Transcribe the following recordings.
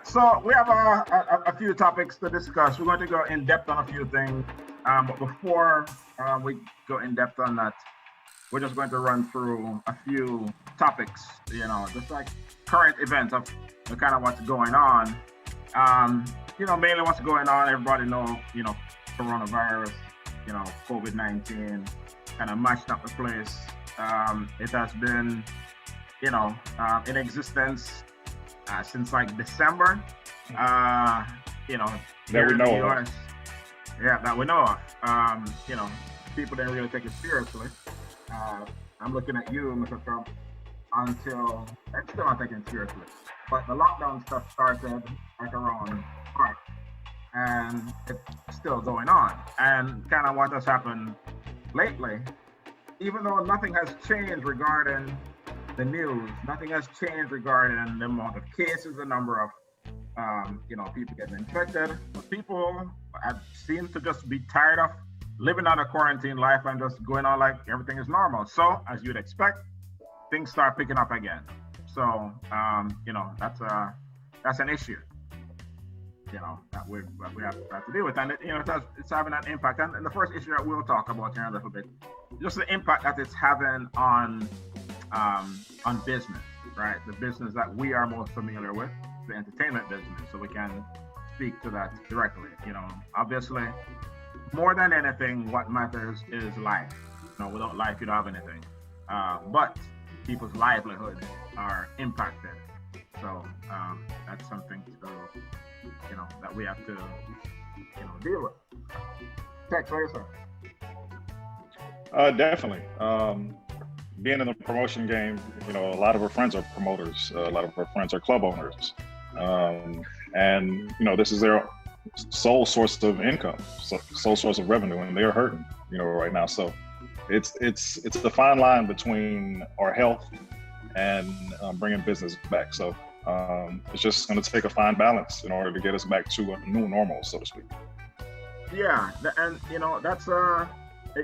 So we have a few topics to discuss. We're going to go in depth on a few things. But before we go in depth on that, we're just going to run through a few topics, just like current events of the kind of what's going on. Mainly what's going on. Everybody know, coronavirus, COVID-19 kind of mashed up the place. It has been, in existence since like December. That we here in know the of. US. Yeah, that we know of. People didn't really take it seriously. I'm looking at you, Mr. Trump, until I'm still not taking it seriously. But the lockdown stuff started like around March, and it's still going on. And kind of what has happened lately, even though nothing has changed regarding the news, nothing has changed regarding the amount of cases, the number of people getting infected. But people seem to just be tired of living out a quarantine life and just going on like everything is normal. So, as you'd expect, things start picking up again. So, that's an issue, that we have to deal with, and it's having an impact. And the first issue that we'll talk about here in a little bit, just the impact that it's having on business, right? The business that we are most familiar with, the entertainment business. So we can speak to that directly. Obviously, more than anything, what matters is life. Without life, you don't have anything. But people's livelihoods are impacted. So that's something to, that we have to, deal with. Tex, what do you say? Definitely. Being in the promotion game, a lot of our friends are promoters. A lot of our friends are club owners. And this is their sole source of income, sole source of revenue, and they're hurting, right now. So it's the fine line between our health and bringing business back. So it's just going to take a fine balance in order to get us back to a new normal, so to speak. Yeah, and that's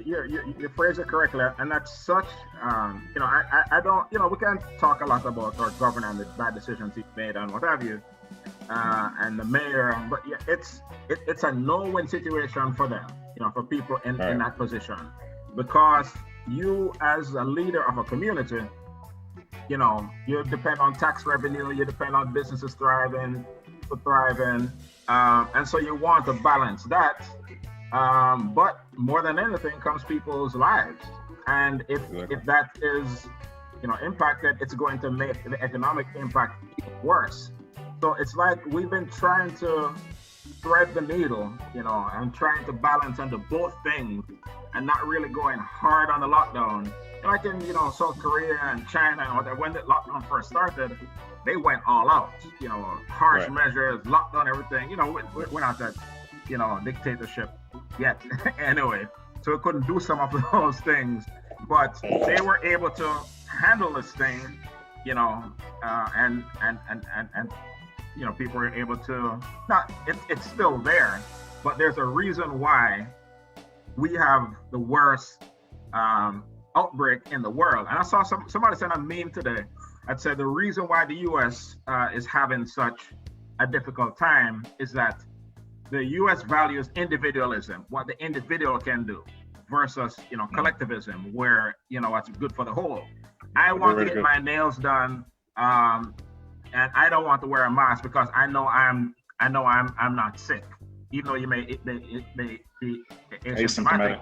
you phrase it correctly, and that's such I don't we can talk a lot about our governor and the bad decisions he made and what have you, and the mayor, but yeah, it's a no-win situation for them, for people in that position, because you as a leader of a community, you depend on tax revenue, you depend on businesses thriving, people thriving, and so you want to balance that. But more than anything comes people's lives. And if that is, impacted, it's going to make the economic impact worse. So it's like we've been trying to thread the needle, and trying to balance under both things and not really going hard on the lockdown. Like in, South Korea and China and whatever, when the lockdown first started, they went all out, harsh measures, lockdown, everything. We're not that, dictatorship yet anyway, so we couldn't do some of those things, but they were able to handle this thing, and people were able to not, it's still there, but there's a reason why we have the worst outbreak in the world. And I saw somebody sent a meme today that said the reason why the US is having such a difficult time is that the U.S. values individualism, what the individual can do, versus collectivism, where what's good for the whole. I want to get my nails done, and I don't want to wear a mask because I know I'm not sick, even though you may be asymptomatic.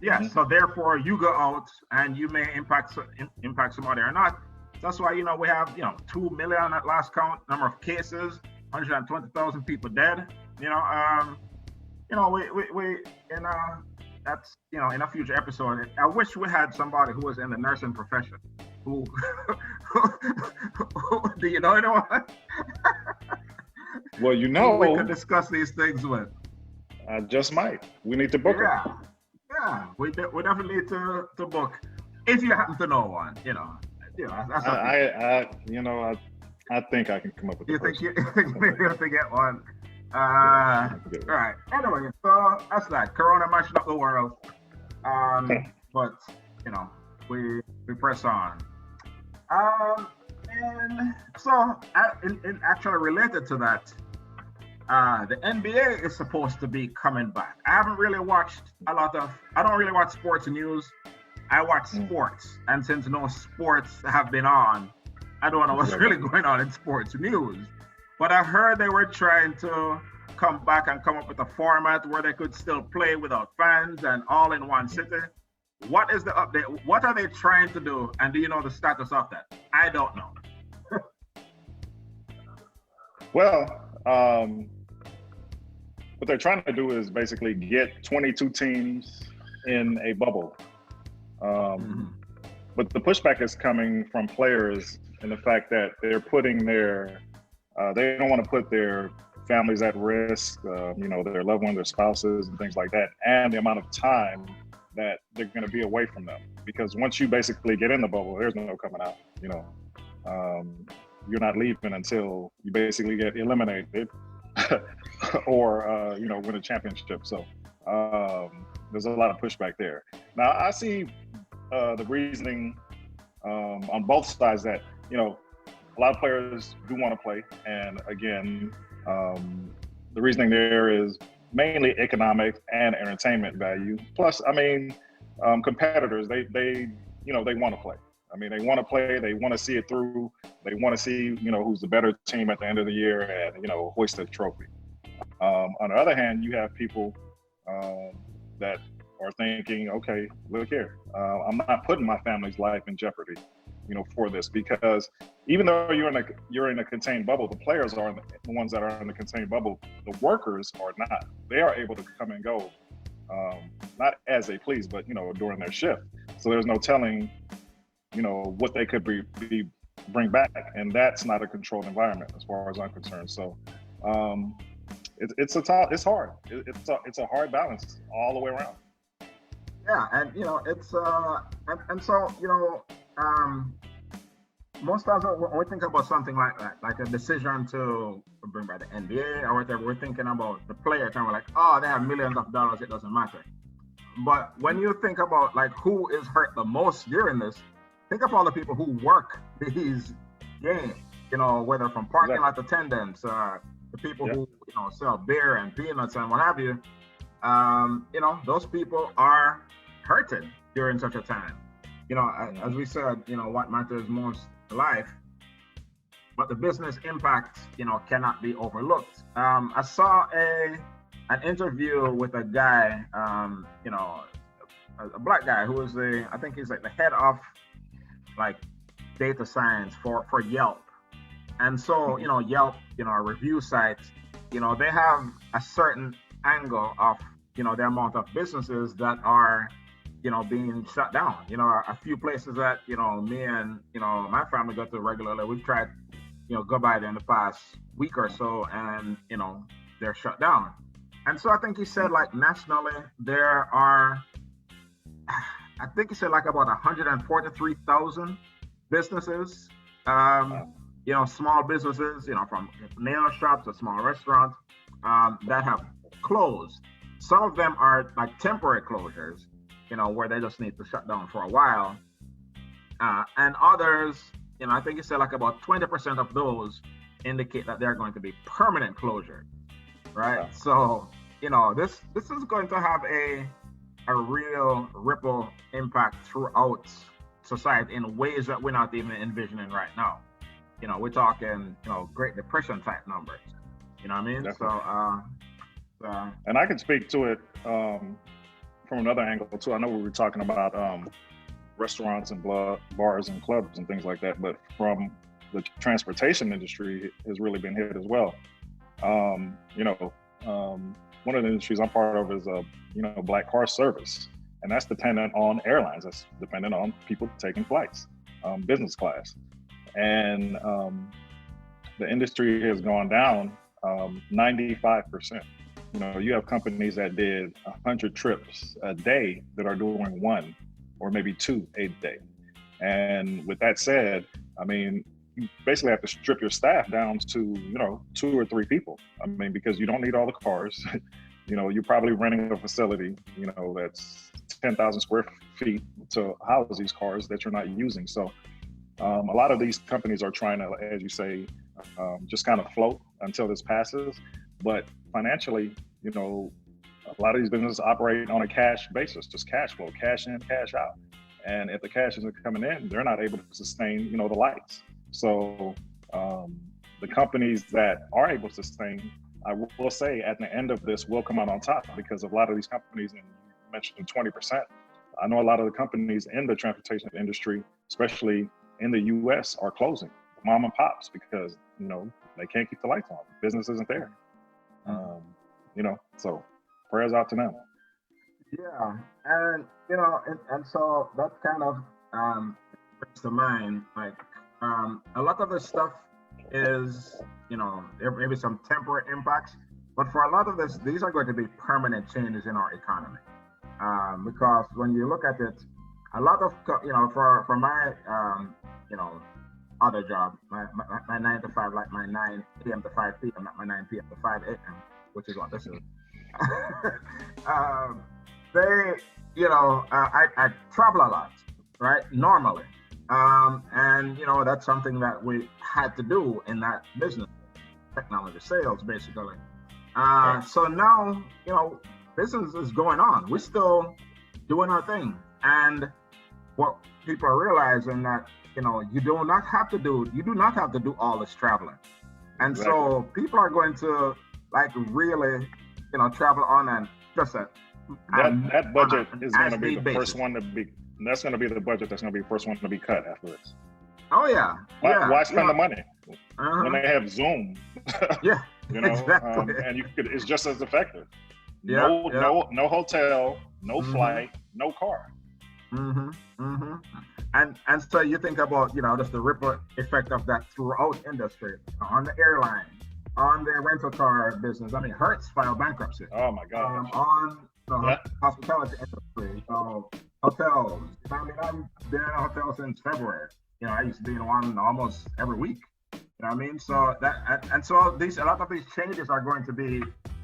Yeah, so therefore you go out and you may impact somebody or not. That's why we have 2 million at last count number of cases, 120,000 people dead. That's in a future episode. I wish we had somebody who was in the nursing profession who do you know anyone? Well, we could discuss these things with. I just might. We need to book them. Yeah, we definitely need to book if you happen to know one. That's I think I can come up with. You think maybe you have to get one? All right. Anyway, so that's that. Corona mashing up the world. But we press on. And so, actually related to that, the NBA is supposed to be coming back. I haven't really watched a lot of. I don't really watch sports news. I watch sports, and since no sports have been on, I don't know what's really going on in sports news. But I heard they were trying to come back and come up with a format where they could still play without fans and all in one city. What is the update? What are they trying to do? And do you know the status of that? I don't know. Well, what they're trying to do is basically get 22 teams in a bubble. But the pushback is coming from players in the fact that they're putting they don't want to put their families at risk, their loved ones, their spouses and things like that, and the amount of time that they're going to be away from them. Because once you basically get in the bubble, there's no coming out, you're not leaving until you basically get eliminated or, win a championship. So there's a lot of pushback there. Now, I see the reasoning on both sides that, a lot of players do want to play. And again, the reasoning there is mainly economic and entertainment value. Plus, competitors, they want to play. They want to play, they want to see it through. They want to see, who's the better team at the end of the year and, hoist a trophy. On the other hand, you have people that are thinking, okay, look here, I'm not putting my family's life in jeopardy, for this, because even though you're in a contained bubble, the players are the ones that are in the contained bubble. The workers are not. They are able to come and go, not as they please, but during their shift. So there's no telling, what they could bring back, and that's not a controlled environment as far as I'm concerned. So it's hard. It's a hard balance all the way around. Yeah, and it's and so most times when we think about something like that, like a decision to bring back the NBA or whatever, we're thinking about the players and we're like, oh, they have millions of dollars, it doesn't matter. But when you think about like who is hurt the most during this, think of all the people who work these games, whether from parking lot attendants, the people who sell beer and peanuts and what have you. Those people are hurted during such a time. As we said, what matters most in life, but the business impact, cannot be overlooked. I saw an interview with a guy, a black guy who was I think he's like the head of like data science for Yelp. And so, Yelp, a review site, they have a certain angle of, the amount of businesses that are, being shut down. A few places that, me and, my family go to regularly, we've tried, go by there in the past week or so and, they're shut down. And so I think he said like nationally, there are, I think he said like about 143,000 businesses, small businesses, from nail shops to small restaurants that have closed. Some of them are like temporary closures, where they just need to shut down for a while. And others, I think he said like about 20% of those indicate that they're going to be permanent closure, right? Yeah. So, this is going to have a real ripple impact throughout society in ways that we're not even envisioning right now. We're talking, Great Depression type numbers. You know what I mean? Definitely. So, and I can speak to it from another angle too. I know we were talking about restaurants and bars and clubs and things like that, but from the transportation industry has really been hit as well. One of the industries I'm part of is black car service, and that's dependent on airlines. That's dependent on people taking flights, business class, and the industry has gone down 95%. You have companies that did 100 trips a day that are doing 1 or maybe 2 a day. And with that said, you basically have to strip your staff down to, 2 or 3 people. Because you don't need all the cars. You're probably renting a facility, that's 10,000 square feet to house these cars that you're not using. So A lot of these companies are trying to, as you say, just kind of float until this passes. But financially, you know, a lot of these businesses operate on a cash basis, just cash flow, cash in, cash out. And if the cash isn't coming in, they're not able to sustain, you know, the lights. So the companies that are able to sustain, I will say at the end of this will come out on top, because a lot of these companies, and you mentioned 20%, I know a lot of the companies in the transportation industry, especially in the US, are closing, mom and pops, because, you know, they can't keep the lights on. Business isn't there. You know, so prayers out to them. Yeah, and you know, and so that kind of brings to mind, like a lot of this stuff is, you know, there may be some temporary impacts, but for a lot of this, these are going to be permanent changes in our economy. Because when you look at it, a lot of, you know, for my, you know, other job, my 9 to 5, like my 9 p.m. to 5 p.m., not my 9 p.m. to 5 a.m., which is what this is. They, you know, I travel a lot, right? Normally. And, you know, that's something that we had to do in that business, technology sales, basically. So now, you know, business is going on. We're still doing our thing. And what people are realizing that, you know, you do not have to do all this traveling. And Exactly. so people are going to like really, you know, travel on and just that budget is going to be the basis. first one to be, that's going to be the budget that's going to be the first one to be cut after this. Oh yeah. Why spend yeah. the money when they have Zoom? Yeah. You know, Exactly. and you could, it's just as effective. Yeah, No hotel, no flight, no car. And so you think about, you know, just the ripple effect of that throughout industry, on the airline, on the rental car business. I mean, Hertz filed bankruptcy. Oh my God. On the hospitality industry, hotels. I mean, I've been in a hotel since February. You know, I used to be in one almost every week. You know what I mean? So that, and so a lot of these changes are going to be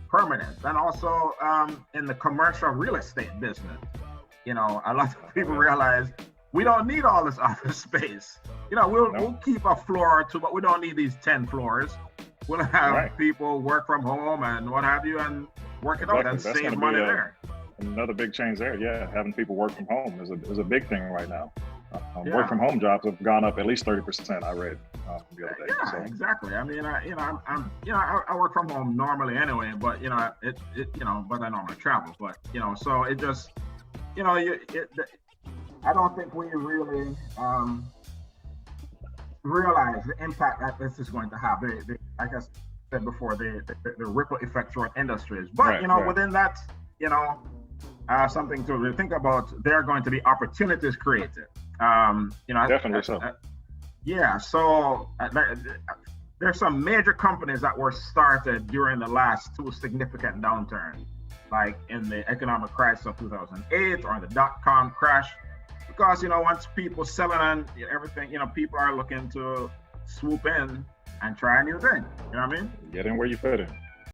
permanent. And also in the commercial real estate business, you know, a lot of people realize we don't need all this office space. You know, we'll keep a floor or two, but we don't need these 10 floors. We'll have people work from home and what have you, and work it out and save money there. Another big change there, yeah. Having people work from home is a big thing right now. Work from home jobs have gone up at least 30%. I read the other day. Yeah, so. Exactly. I mean, I work from home normally anyway, but you know, it you know, but I normally travel. But you know, so it just, you know, I don't think we really realize the impact that this is going to have. Like I said before, the ripple effect throughout industries. But you know, within that, you know, something to really think about. There are going to be opportunities created. You know, definitely so. Yeah. So there's some major companies that were started during the last two significant downturns, like in the economic crisis of 2008 or in the dot-com crash. Because, you know, once people selling and everything, you know, people are looking to swoop in and try a new thing. You know what I mean? Get in where you fit in.